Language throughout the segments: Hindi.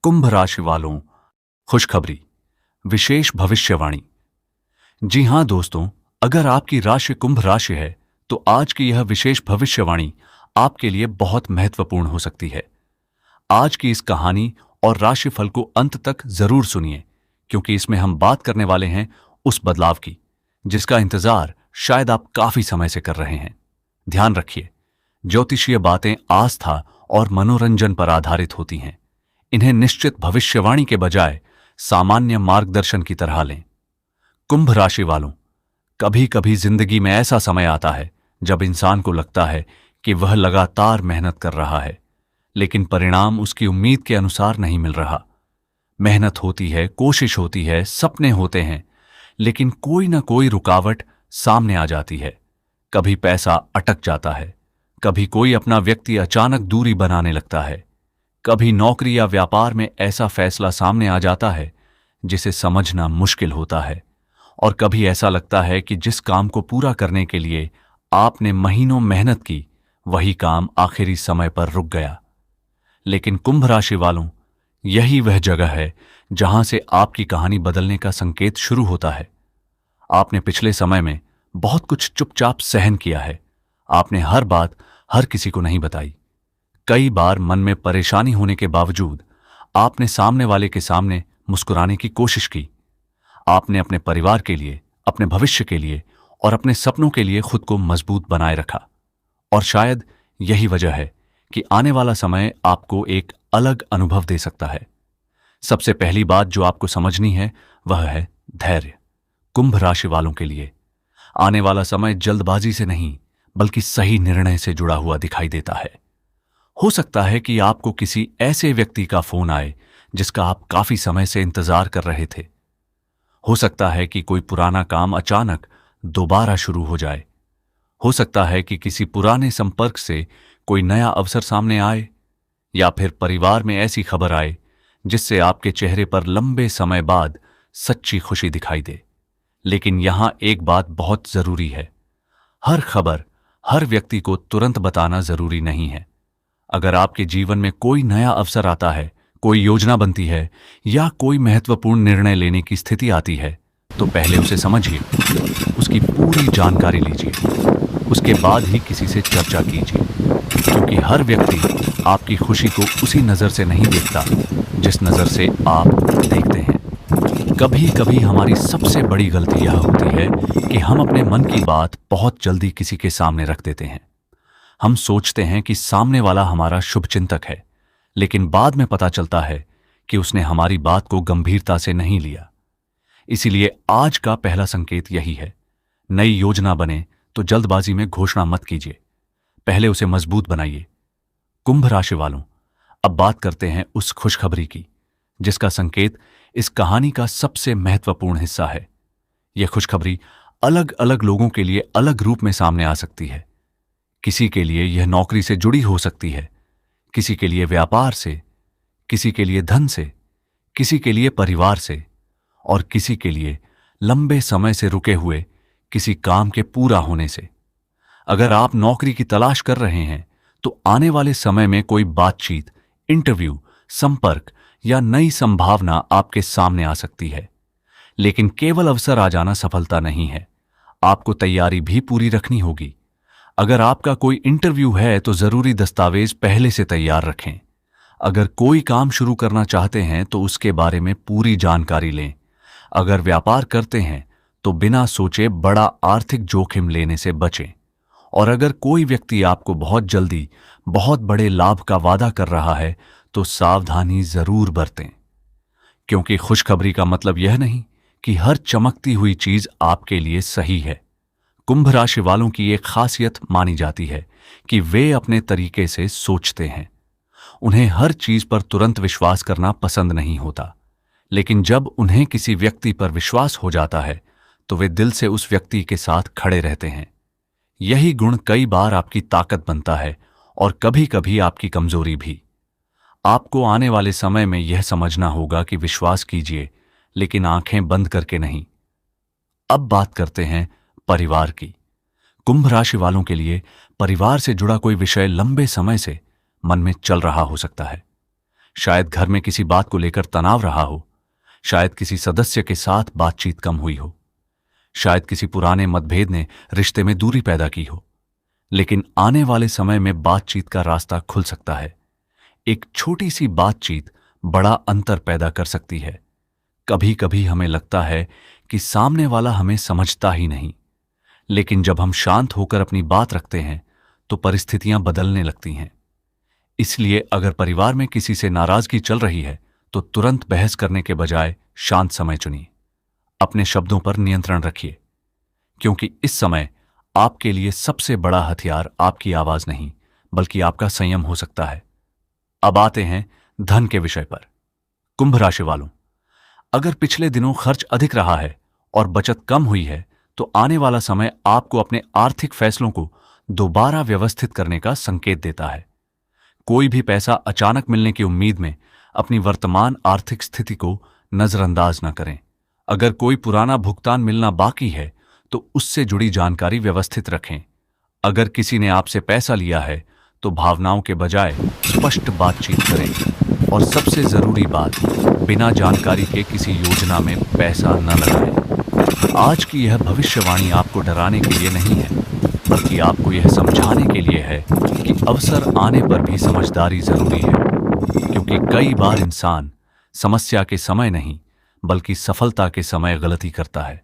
कुंभ राशि वालों, खुशखबरी, विशेष भविष्यवाणी। जी हां दोस्तों, अगर आपकी राशि कुंभ राशि है तो आज की यह विशेष भविष्यवाणी आपके लिए बहुत महत्वपूर्ण हो सकती है। आज की इस कहानी और राशिफल को अंत तक जरूर सुनिए, क्योंकि इसमें हम बात करने वाले हैं उस बदलाव की जिसका इंतजार शायद आप काफी समय से कर रहे हैं। ध्यान रखिए, ज्योतिषीय बातें आस्था और मनोरंजन पर आधारित होती हैं। इन्हें निश्चित भविष्यवाणी के बजाय सामान्य मार्गदर्शन की तरह लें। कुंभ राशि वालों, कभी कभी जिंदगी में ऐसा समय आता है जब इंसान को लगता है कि वह लगातार मेहनत कर रहा है, लेकिन परिणाम उसकी उम्मीद के अनुसार नहीं मिल रहा। मेहनत होती है, कोशिश होती है, सपने होते हैं, लेकिन कोई ना कोई रुकावट सामने आ जाती है। कभी पैसा अटक जाता है, कभी कोई अपना व्यक्ति अचानक दूरी बनाने लगता है, कभी नौकरी या व्यापार में ऐसा फैसला सामने आ जाता है जिसे समझना मुश्किल होता है, और कभी ऐसा लगता है कि जिस काम को पूरा करने के लिए आपने महीनों मेहनत की, वही काम आखिरी समय पर रुक गया। लेकिन कुंभ राशि वालों, यही वह जगह है जहां से आपकी कहानी बदलने का संकेत शुरू होता है। आपने पिछले समय में बहुत कुछ चुपचाप सहन किया है। आपने हर बात हर किसी को नहीं बताई। कई बार मन में परेशानी होने के बावजूद आपने सामने वाले के सामने मुस्कुराने की कोशिश की। आपने अपने परिवार के लिए, अपने भविष्य के लिए और अपने सपनों के लिए खुद को मजबूत बनाए रखा। और शायद यही वजह है कि आने वाला समय आपको एक अलग अनुभव दे सकता है। सबसे पहली बात जो आपको समझनी है वह है धैर्य। कुंभ राशि वालों के लिए आने वाला समय जल्दबाजी से नहीं, बल्कि सही निर्णय से जुड़ा हुआ दिखाई देता है। हो सकता है कि आपको किसी ऐसे व्यक्ति का फोन आए जिसका आप काफी समय से इंतजार कर रहे थे। हो सकता है कि कोई पुराना काम अचानक दोबारा शुरू हो जाए। हो सकता है कि किसी पुराने संपर्क से कोई नया अवसर सामने आए, या फिर परिवार में ऐसी खबर आए जिससे आपके चेहरे पर लंबे समय बाद सच्ची खुशी दिखाई दे। लेकिन यहां एक बात बहुत जरूरी है, हर खबर हर व्यक्ति को तुरंत बताना जरूरी नहीं है। अगर आपके जीवन में कोई नया अवसर आता है, कोई योजना बनती है या कोई महत्वपूर्ण निर्णय लेने की स्थिति आती है, तो पहले उसे समझिए, उसकी पूरी जानकारी लीजिए, उसके बाद ही किसी से चर्चा कीजिए। क्योंकि हर व्यक्ति आपकी खुशी को उसी नजर से नहीं देखता जिस नजर से आप देखते हैं। कभी कभी हमारी सबसे बड़ी गलती यह होती है कि हम अपने मन की बात बहुत जल्दी किसी के सामने रख देते हैं। हम सोचते हैं कि सामने वाला हमारा शुभचिंतक है, लेकिन बाद में पता चलता है कि उसने हमारी बात को गंभीरता से नहीं लिया। इसीलिए आज का पहला संकेत यही है, नई योजना बने तो जल्दबाजी में घोषणा मत कीजिए, पहले उसे मजबूत बनाइए। कुंभ राशि वालों, अब बात करते हैं उस खुशखबरी की जिसका संकेत इस कहानी का सबसे महत्वपूर्ण हिस्सा है। यह खुशखबरी अलग अलग लोगों के लिए अलग रूप में सामने आ सकती है। किसी के लिए यह नौकरी से जुड़ी हो सकती है, किसी के लिए व्यापार से, किसी के लिए धन से, किसी के लिए परिवार से, और किसी के लिए लंबे समय से रुके हुए किसी काम के पूरा होने से। अगर आप नौकरी की तलाश कर रहे हैं तो आने वाले समय में कोई बातचीत, इंटरव्यू, संपर्क या नई संभावना आपके सामने आ सकती है। लेकिन केवल अवसर आ जाना सफलता नहीं है, आपको तैयारी भी पूरी रखनी होगी। अगर आपका कोई इंटरव्यू है तो जरूरी दस्तावेज पहले से तैयार रखें। अगर कोई काम शुरू करना चाहते हैं तो उसके बारे में पूरी जानकारी लें। अगर व्यापार करते हैं तो बिना सोचे बड़ा आर्थिक जोखिम लेने से बचें। और अगर कोई व्यक्ति आपको बहुत जल्दी बहुत बड़े लाभ का वादा कर रहा है तो सावधानी जरूर बरतें, क्योंकि खुशखबरी का मतलब यह नहीं कि हर चमकती हुई चीज आपके लिए सही है। कुंभ राशि वालों की एक खासियत मानी जाती है कि वे अपने तरीके से सोचते हैं। उन्हें हर चीज पर तुरंत विश्वास करना पसंद नहीं होता, लेकिन जब उन्हें किसी व्यक्ति पर विश्वास हो जाता है तो वे दिल से उस व्यक्ति के साथ खड़े रहते हैं। यही गुण कई बार आपकी ताकत बनता है और कभी कभी आपकी कमजोरी भी। आपको आने वाले समय में यह समझना होगा कि विश्वास कीजिए, लेकिन आंखें बंद करके नहीं। अब बात करते हैं परिवार की। कुंभ राशि वालों के लिए परिवार से जुड़ा कोई विषय लंबे समय से मन में चल रहा हो सकता है। शायद घर में किसी बात को लेकर तनाव रहा हो, शायद किसी सदस्य के साथ बातचीत कम हुई हो, शायद किसी पुराने मतभेद ने रिश्ते में दूरी पैदा की हो। लेकिन आने वाले समय में बातचीत का रास्ता खुल सकता है। एक छोटी सी बातचीत बड़ा अंतर पैदा कर सकती है। कभी कभी हमें लगता है कि सामने वाला हमें समझता ही नहीं, लेकिन जब हम शांत होकर अपनी बात रखते हैं तो परिस्थितियां बदलने लगती हैं। इसलिए अगर परिवार में किसी से नाराजगी चल रही है तो तुरंत बहस करने के बजाय शांत समय चुनिए। अपने शब्दों पर नियंत्रण रखिए, क्योंकि इस समय आपके लिए सबसे बड़ा हथियार आपकी आवाज नहीं बल्कि आपका संयम हो सकता है। अब आते हैं धन के विषय पर। कुंभ राशि वालों, अगर पिछले दिनों खर्च अधिक रहा है और बचत कम हुई है तो आने वाला समय आपको अपने आर्थिक फैसलों को दोबारा व्यवस्थित करने का संकेत देता है। कोई भी पैसा अचानक मिलने की उम्मीद में अपनी वर्तमान आर्थिक स्थिति को नजरअंदाज न करें। अगर कोई पुराना भुगतान मिलना बाकी है तो उससे जुड़ी जानकारी व्यवस्थित रखें। अगर किसी ने आपसे पैसा लिया है तो भावनाओं के बजाय स्पष्ट बातचीत करें। और सबसे जरूरी बात, बिना जानकारी के किसी योजना में पैसा न लगाएं। आज की यह भविष्यवाणी आपको डराने के लिए नहीं है, बल्कि आपको यह समझाने के लिए है कि अवसर आने पर भी समझदारी जरूरी है। क्योंकि कई बार इंसान समस्या के समय नहीं बल्कि सफलता के समय गलती करता है।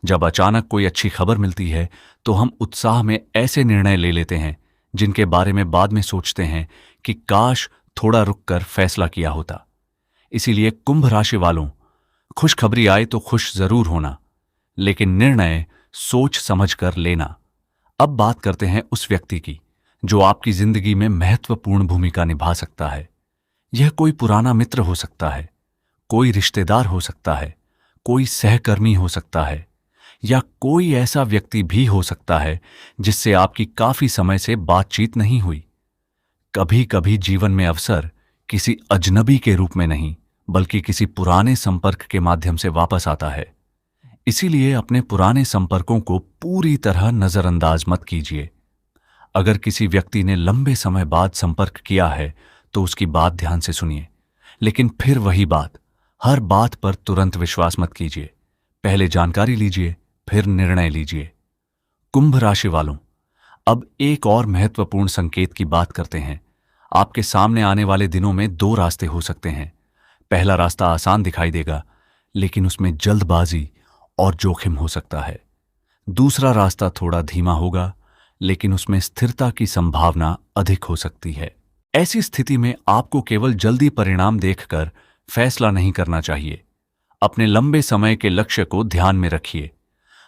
जब अचानक कोई अच्छी खबर मिलती है तो हम उत्साह में ऐसे निर्णय ले लेते हैं जिनके बारे में बाद में सोचते हैं कि काश थोड़ा रुककर फैसला किया होता। इसीलिए कुंभ राशि वालों, खुशखबरी आए तो खुश जरूर होना, लेकिन निर्णय सोच समझकर लेना। अब बात करते हैं उस व्यक्ति की जो आपकी जिंदगी में महत्वपूर्ण भूमिका निभा सकता है। यह कोई पुराना मित्र हो सकता है, कोई रिश्तेदार हो सकता है, कोई सहकर्मी हो सकता है, या कोई ऐसा व्यक्ति भी हो सकता है जिससे आपकी काफी समय से बातचीत नहीं हुई। कभी कभी जीवन में अवसर किसी अजनबी के रूप में नहीं बल्कि किसी पुराने संपर्क के माध्यम से वापस आता है। इसीलिए अपने पुराने संपर्कों को पूरी तरह नजरअंदाज मत कीजिए। अगर किसी व्यक्ति ने लंबे समय बाद संपर्क किया है तो उसकी बात ध्यान से सुनिए, लेकिन फिर वही बात, हर बात पर तुरंत विश्वास मत कीजिए। पहले जानकारी लीजिए, फिर निर्णय लीजिए। कुंभ राशि वालों, अब एक और महत्वपूर्ण संकेत की बात करते हैं। आपके सामने आने वाले दिनों में दो रास्ते हो सकते हैं। पहला रास्ता आसान दिखाई देगा, लेकिन उसमें जल्दबाजी और जोखिम हो सकता है। दूसरा रास्ता थोड़ा धीमा होगा, लेकिन उसमें स्थिरता की संभावना अधिक हो सकती है। ऐसी स्थिति में आपको केवल जल्दी परिणाम देखकर फैसला नहीं करना चाहिए। अपने लंबे समय के लक्ष्य को ध्यान में रखिए।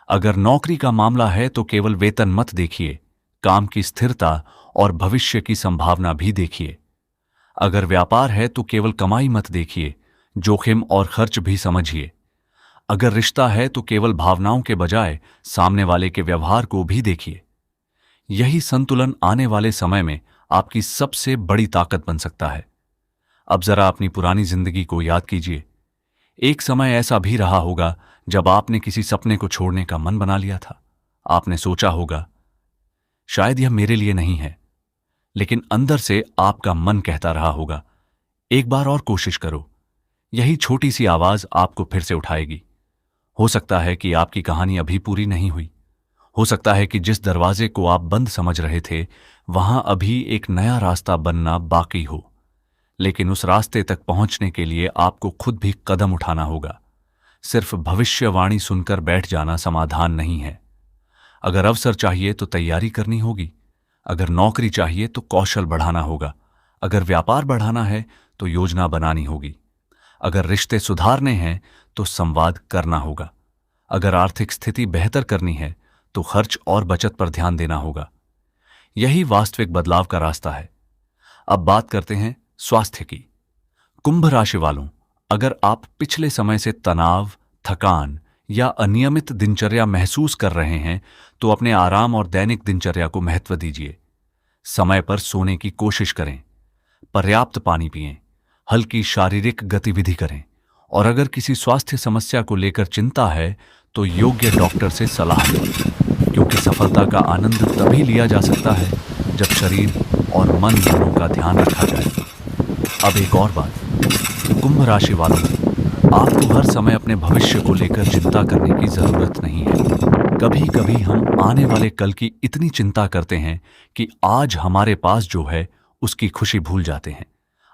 अगर नौकरी का मामला है तो केवल वेतन मत देखिए, काम की स्थिरता और भविष्य की संभावना भी देखिए। अगर व्यापार है तो केवल कमाई मत देखिए, जोखिम और खर्च भी समझिए। अगर रिश्ता है तो केवल भावनाओं के बजाय सामने वाले के व्यवहार को भी देखिए। यही संतुलन आने वाले समय में आपकी सबसे बड़ी ताकत बन सकता है। अब जरा अपनी पुरानी जिंदगी को याद कीजिए। एक समय ऐसा भी रहा होगा जब आपने किसी सपने को छोड़ने का मन बना लिया था। आपने सोचा होगा, शायद यह मेरे लिए नहीं है, लेकिन अंदर से आपका मन कहता रहा होगा, एक बार और कोशिश करो। यही छोटी सी आवाज आपको फिर से उठाएगी। हो सकता है कि आपकी कहानी अभी पूरी नहीं हुई। हो सकता है कि जिस दरवाजे को आप बंद समझ रहे थे वहां अभी एक नया रास्ता बनना बाकी हो, लेकिन उस रास्ते तक पहुंचने के लिए आपको खुद भी कदम उठाना होगा। सिर्फ भविष्यवाणी सुनकर बैठ जाना समाधान नहीं है। अगर अवसर चाहिए तो तैयारी करनी होगी। अगर नौकरी चाहिए तो कौशल बढ़ाना होगा। अगर व्यापार बढ़ाना है तो योजना बनानी होगी। अगर रिश्ते सुधारने हैं तो संवाद करना होगा। अगर आर्थिक स्थिति बेहतर करनी है तो खर्च और बचत पर ध्यान देना होगा। यही वास्तविक बदलाव का रास्ता है। अब बात करते हैं स्वास्थ्य की। कुंभ राशि वालों, अगर आप पिछले समय से तनाव, थकान या अनियमित दिनचर्या महसूस कर रहे हैं तो अपने आराम और दैनिक दिनचर्या को महत्व दीजिए। समय पर सोने की कोशिश करें, पर्याप्त पानी पिएं, हल्की शारीरिक गतिविधि करें, और अगर किसी स्वास्थ्य समस्या को लेकर चिंता है तो योग्य डॉक्टर से सलाह लें, क्योंकि सफलता का आनंद तभी लिया जा सकता है जब शरीर और मन दोनों का ध्यान रखा जाए। अब एक और बात, कुंभ राशि वालों, आपको हर समय अपने भविष्य को लेकर चिंता करने की जरूरत नहीं है। कभी कभी हम आने वाले कल की इतनी चिंता करते हैं कि आज हमारे पास जो है उसकी खुशी भूल जाते हैं।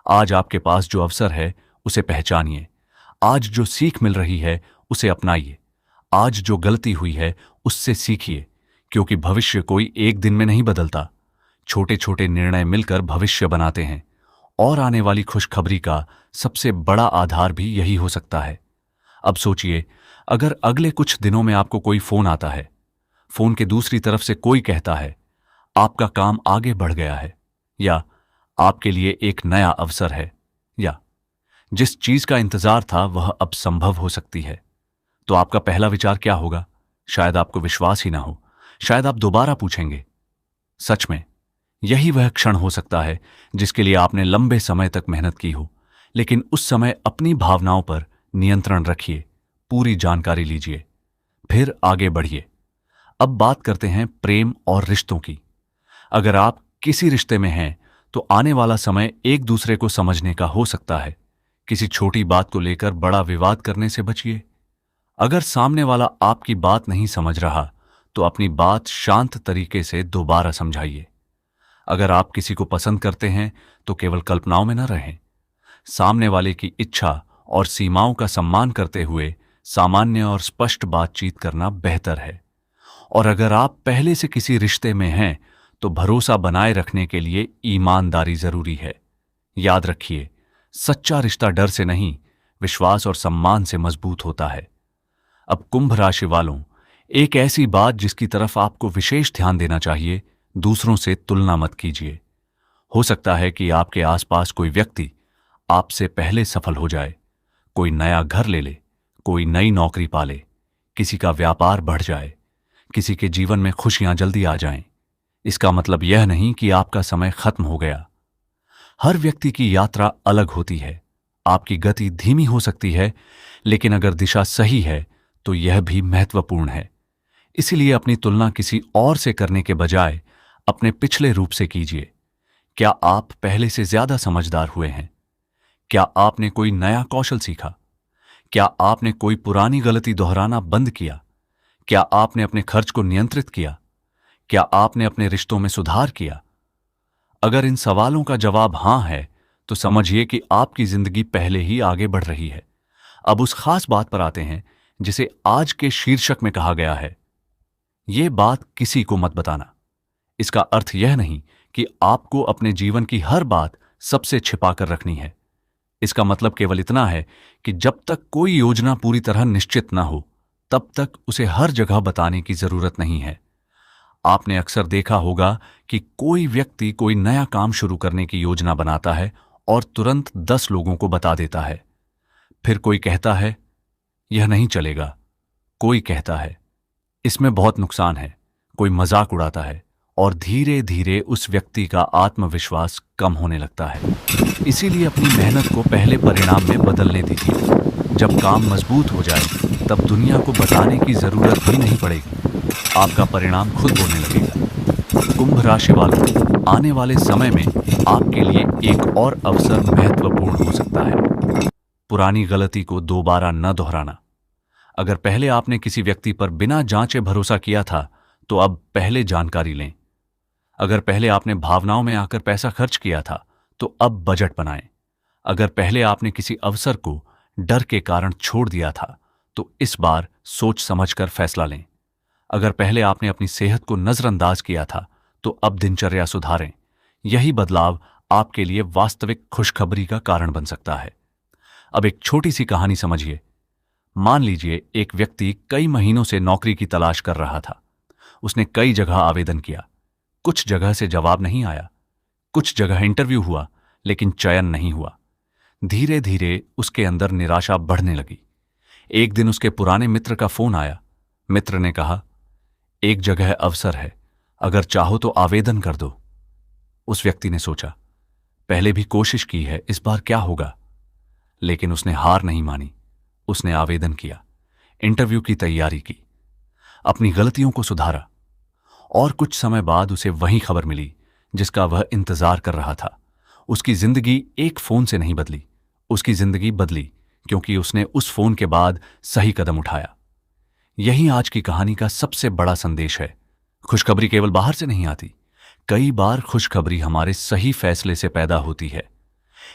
आज आपके पास जो अवसर है उसे पहचानिए। आज जो सीख मिल रही है उसे अपनाइए। आज जो गलती हुई है उससे सीखिए, क्योंकि भविष्य कोई एक दिन में नहीं बदलता। छोटे छोटे निर्णय मिलकर भविष्य बनाते हैं, और आने वाली खुशखबरी का सबसे बड़ा आधार भी यही हो सकता है। अब सोचिए, अगर अगले कुछ दिनों में आपको कोई फोन आता है, फोन के दूसरी तरफ से कोई कहता है आपका काम आगे बढ़ गया है, या आपके लिए एक नया अवसर है, या जिस चीज का इंतजार था वह अब संभव हो सकती है, तो आपका पहला विचार क्या होगा? शायद आपको विश्वास ही ना हो। शायद आप दोबारा पूछेंगे। सच में यही वह क्षण हो सकता है जिसके लिए आपने लंबे समय तक मेहनत की हो। लेकिन उस समय अपनी भावनाओं पर नियंत्रण रखिए, पूरी जानकारी लीजिए, फिर आगे बढ़िए। अब बात करते हैं प्रेम और रिश्तों की। अगर आप किसी रिश्ते में हैं तो आने वाला समय एक दूसरे को समझने का हो सकता है। किसी छोटी बात को लेकर बड़ा विवाद करने से बचिए। अगर सामने वाला आपकी बात नहीं समझ रहा तो अपनी बात शांत तरीके से दोबारा समझाइए। अगर आप किसी को पसंद करते हैं तो केवल कल्पनाओं में न रहें। सामने वाले की इच्छा और सीमाओं का सम्मान करते हुए सामान्य और स्पष्ट बातचीत करना बेहतर है। और अगर आप पहले से किसी रिश्ते में हैं तो भरोसा बनाए रखने के लिए ईमानदारी जरूरी है। याद रखिए, सच्चा रिश्ता डर से नहीं, विश्वास और सम्मान से मजबूत होता है। अब कुंभ राशि वालों, एक ऐसी बात जिसकी तरफ आपको विशेष ध्यान देना चाहिए, दूसरों से तुलना मत कीजिए। हो सकता है कि आपके आसपास कोई व्यक्ति आपसे पहले सफल हो जाए, कोई नया घर ले ले, कोई नई नौकरी पाले, किसी का व्यापार बढ़ जाए, किसी के जीवन में खुशियां जल्दी आ जाएं। इसका मतलब यह नहीं कि आपका समय खत्म हो गया। हर व्यक्ति की यात्रा अलग होती है। आपकी गति धीमी हो सकती है, लेकिन अगर दिशा सही है तो यह भी महत्वपूर्ण है। इसीलिए अपनी तुलना किसी और से करने के बजाय अपने पिछले रूप से कीजिए। क्या आप पहले से ज्यादा समझदार हुए हैं? क्या आपने कोई नया कौशल सीखा? क्या आपने कोई पुरानी गलती दोहराना बंद किया? क्या आपने अपने खर्च को नियंत्रित किया? क्या आपने अपने रिश्तों में सुधार किया? अगर इन सवालों का जवाब हां है तो समझिए कि आपकी जिंदगी पहले ही आगे बढ़ रही है। अब उस खास बात पर आते हैं जिसे आज के शीर्षक में कहा गया है, यह बात किसी को मत बताना। इसका अर्थ यह नहीं कि आपको अपने जीवन की हर बात सबसे छिपा कर रखनी है। इसका मतलब केवल इतना है कि जब तक कोई योजना पूरी तरह निश्चित न हो, तब तक उसे हर जगह बताने की जरूरत नहीं है। आपने अक्सर देखा होगा कि कोई व्यक्ति कोई नया काम शुरू करने की योजना बनाता है और तुरंत 10 लोगों को बता देता है। फिर कोई कहता है यह नहीं चलेगा, कोई कहता है इसमें बहुत नुकसान है, कोई मजाक उड़ाता है, और धीरे धीरे उस व्यक्ति का आत्मविश्वास कम होने लगता है। इसीलिए अपनी मेहनत को पहले परिणाम में बदलने दीजिए। जब काम मजबूत हो जाए तब दुनिया को बताने की जरूरत भी नहीं पड़ेगी। आपका परिणाम खुद बोलने लगेगा। कुंभ राशि वालों, आने वाले समय में आपके लिए एक और अवसर महत्वपूर्ण हो सकता है। पुरानी गलती को दोबारा न दोहराना। अगर पहले आपने किसी व्यक्ति पर बिना जांचे भरोसा किया था तो अब पहले जानकारी लें। अगर पहले आपने भावनाओं में आकर पैसा खर्च किया था तो अब बजट बनाएं। अगर पहले आपने किसी अवसर को डर के कारण छोड़ दिया था तो इस बार सोच समझकर फैसला लें। अगर पहले आपने अपनी सेहत को नजरअंदाज किया था तो अब दिनचर्या सुधारें। यही बदलाव आपके लिए वास्तविक खुशखबरी का कारण बन सकता है। अब एक छोटी सी कहानी समझिए। मान लीजिए एक व्यक्ति कई महीनों से नौकरी की तलाश कर रहा था। उसने कई जगह आवेदन किया, कुछ जगह से जवाब नहीं आया, कुछ जगह इंटरव्यू हुआ लेकिन चयन नहीं हुआ। धीरे धीरे उसके अंदर निराशा बढ़ने लगी। एक दिन उसके पुराने मित्र का फोन आया। मित्र ने कहा, एक जगह अवसर है, अगर चाहो तो आवेदन कर दो। उस व्यक्ति ने सोचा, पहले भी कोशिश की है, इस बार क्या होगा। लेकिन उसने हार नहीं मानी। उसने आवेदन किया, इंटरव्यू की तैयारी की, अपनी गलतियों को सुधारा, और कुछ समय बाद उसे वही खबर मिली जिसका वह इंतजार कर रहा था। उसकी जिंदगी एक फोन से नहीं बदली, उसकी जिंदगी बदली क्योंकि उसने उस फोन के बाद सही कदम उठाया। यही आज की कहानी का सबसे बड़ा संदेश है। खुशखबरी केवल बाहर से नहीं आती, कई बार खुशखबरी हमारे सही फैसले से पैदा होती है।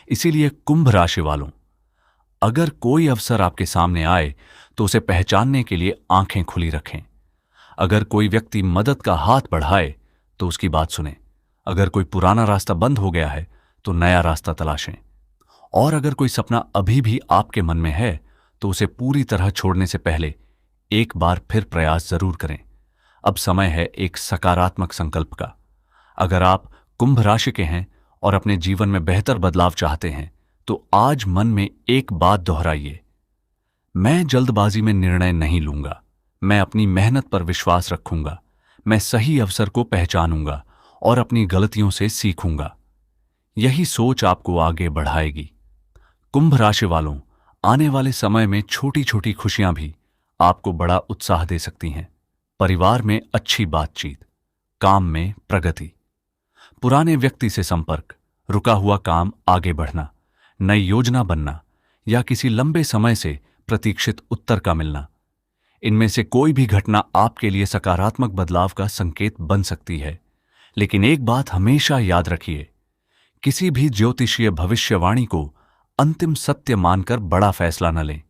इसीलिए कुंभ राशि वालों, अगर कोई अवसर आपके सामने आए तो उसे पहचानने के लिए आंखें खुली रखें। अगर कोई व्यक्ति मदद का हाथ बढ़ाए तो उसकी बात सुनें। अगर कोई पुराना रास्ता बंद हो गया है तो नया रास्ता तलाशें। और अगर कोई सपना अभी भी आपके मन में है तो उसे पूरी तरह छोड़ने से पहले एक बार फिर प्रयास जरूर करें। अब समय है एक सकारात्मक संकल्प का। अगर आप कुंभ राशि के हैं और अपने जीवन में बेहतर बदलाव चाहते हैं तो आज मन में एक बात दोहराइए, मैं जल्दबाजी में निर्णय नहीं लूंगा, मैं अपनी मेहनत पर विश्वास रखूंगा, मैं सही अवसर को पहचानूंगा और अपनी गलतियों से सीखूंगा। यही सोच आपको आगे बढ़ाएगी। कुंभ राशि वालों, आने वाले समय में छोटी छोटी खुशियां भी आपको बड़ा उत्साह दे सकती हैं। परिवार में अच्छी बातचीत, काम में प्रगति, पुराने व्यक्ति से संपर्क, रुका हुआ काम आगे बढ़ना, नई योजना बनना या किसी लंबे समय से प्रतीक्षित उत्तर का मिलना। इनमें से कोई भी घटना आपके लिए सकारात्मक बदलाव का संकेत बन सकती है। लेकिन एक बात हमेशा याद रखिए, किसी भी ज्योतिषीय भविष्यवाणी को अंतिम सत्य मानकर बड़ा फैसला न लें।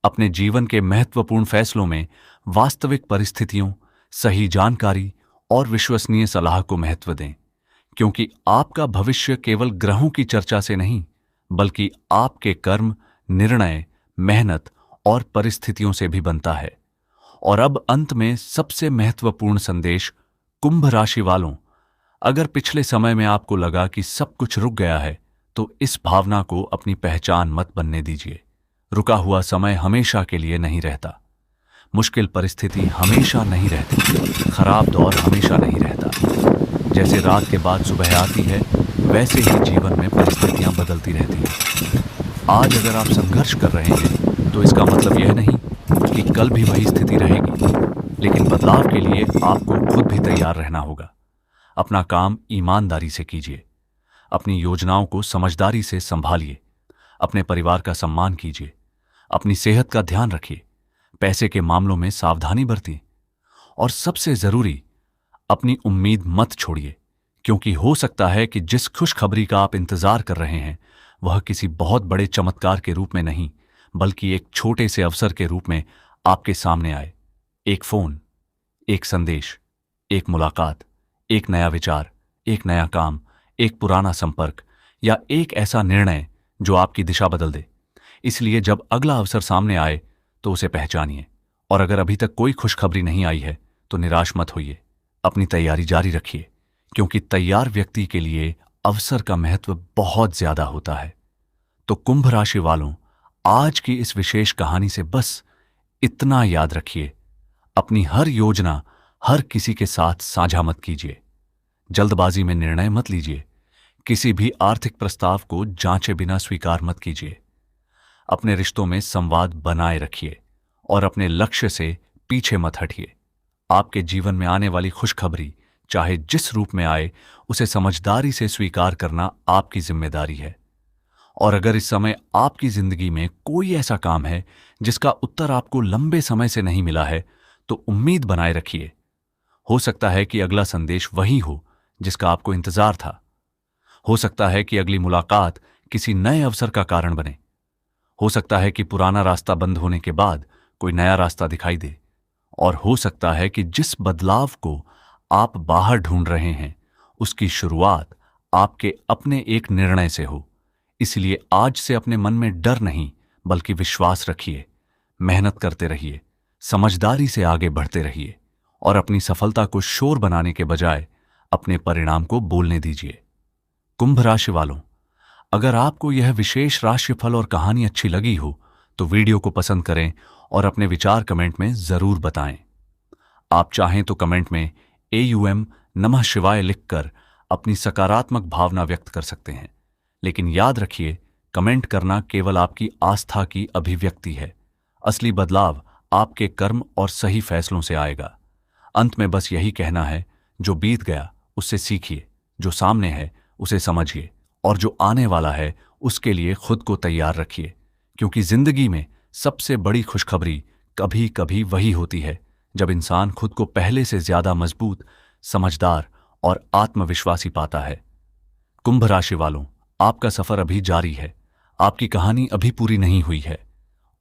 अपने जीवन के महत्वपूर्ण फैसलों में वास्तविक परिस्थितियों, सही जानकारी और विश्वसनीय सलाह को महत्व दें, क्योंकि आपका भविष्य केवल ग्रहों की चर्चा से नहीं बल्कि आपके कर्म, निर्णय, मेहनत और परिस्थितियों से भी बनता है। और अब अंत में सबसे महत्वपूर्ण संदेश कुंभ राशि वालों, अगर पिछले समय में आपको लगा कि सब कुछ रुक गया है तो इस भावना को अपनी पहचान मत बनने दीजिए। रुका हुआ समय हमेशा के लिए नहीं रहता, मुश्किल परिस्थिति हमेशा नहीं रहती, खराब दौर हमेशा नहीं रहता। जैसे रात के बाद सुबह आती है वैसे ही जीवन में परिस्थितियां बदलती रहती हैं। आज अगर आप संघर्ष कर रहे हैं तो इसका मतलब यह नहीं कि कल भी वही स्थिति रहेगी, लेकिन बदलाव के लिए आपको खुद भी तैयार रहना होगा। अपना काम ईमानदारी से कीजिए, अपनी योजनाओं को समझदारी से संभालिए, अपने परिवार का सम्मान कीजिए, अपनी सेहत का ध्यान रखिए, पैसे के मामलों में सावधानी बरतिए और सबसे जरूरी, अपनी उम्मीद मत छोड़िए, क्योंकि हो सकता है कि जिस खुशखबरी का आप इंतजार कर रहे हैं वह किसी बहुत बड़े चमत्कार के रूप में नहीं बल्कि एक छोटे से अवसर के रूप में आपके सामने आए। एक फोन, एक संदेश, एक मुलाकात, एक नया विचार, एक नया काम, एक पुराना संपर्क या एक ऐसा निर्णय जो आपकी दिशा बदल दे। इसलिए जब अगला अवसर सामने आए तो उसे पहचानिए। और अगर अभी तक कोई खुशखबरी नहीं आई है तो निराश मत होइए, अपनी तैयारी जारी रखिए, क्योंकि तैयार व्यक्ति के लिए अवसर का महत्व बहुत ज्यादा होता है। तो कुंभ राशि वालों, आज की इस विशेष कहानी से बस इतना याद रखिए, अपनी हर योजना हर किसी के साथ साझा मत कीजिए, जल्दबाजी में निर्णय मत लीजिए, किसी भी आर्थिक प्रस्ताव को जांचे बिना स्वीकार मत कीजिए, अपने रिश्तों में संवाद बनाए रखिए और अपने लक्ष्य से पीछे मत हटिए। आपके जीवन में आने वाली खुशखबरी चाहे जिस रूप में आए उसे समझदारी से स्वीकार करना आपकी जिम्मेदारी है। और अगर इस समय आपकी जिंदगी में कोई ऐसा काम है जिसका उत्तर आपको लंबे समय से नहीं मिला है तो उम्मीद बनाए रखिए। हो सकता है कि अगला संदेश वही हो जिसका आपको इंतजार था। हो सकता है कि अगली मुलाकात किसी नए अवसर का कारण बने। हो सकता है कि पुराना रास्ता बंद होने के बाद कोई नया रास्ता दिखाई दे। और हो सकता है कि जिस बदलाव को आप बाहर ढूंढ रहे हैं उसकी शुरुआत आपके अपने एक निर्णय से हो। इसलिए आज से अपने मन में डर नहीं बल्कि विश्वास रखिए, मेहनत करते रहिए, समझदारी से आगे बढ़ते रहिए और अपनी सफलता को शोर बनाने के बजाय अपने परिणाम को बोलने दीजिए। कुंभ राशि वालों, अगर आपको यह विशेष राशिफल और कहानी अच्छी लगी हो तो वीडियो को पसंद करें और अपने विचार कमेंट में जरूर बताएं। आप चाहें तो कमेंट में AUM नमः शिवाय लिखकर अपनी सकारात्मक भावना व्यक्त कर सकते हैं। लेकिन याद रखिए, कमेंट करना केवल आपकी आस्था की अभिव्यक्ति है। असली बदलाव आपके कर्म और सही फैसलों से आएगा। अंत में बस यही कहना है, जो बीत गया उससे सीखिए, जो सामने है उसे समझिए और जो आने वाला है उसके लिए खुद को तैयार रखिए, क्योंकि जिंदगी में सबसे बड़ी खुशखबरी कभी कभी वही होती है जब इंसान खुद को पहले से ज्यादा मजबूत, समझदार और आत्मविश्वासी पाता है। कुंभ राशि वालों, आपका सफर अभी जारी है, आपकी कहानी अभी पूरी नहीं हुई है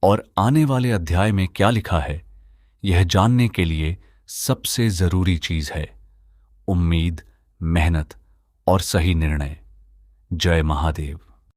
और आने वाले अध्याय में क्या लिखा है यह जानने के लिए सबसे जरूरी चीज है उम्मीद, मेहनत और सही निर्णय। जय महादेव।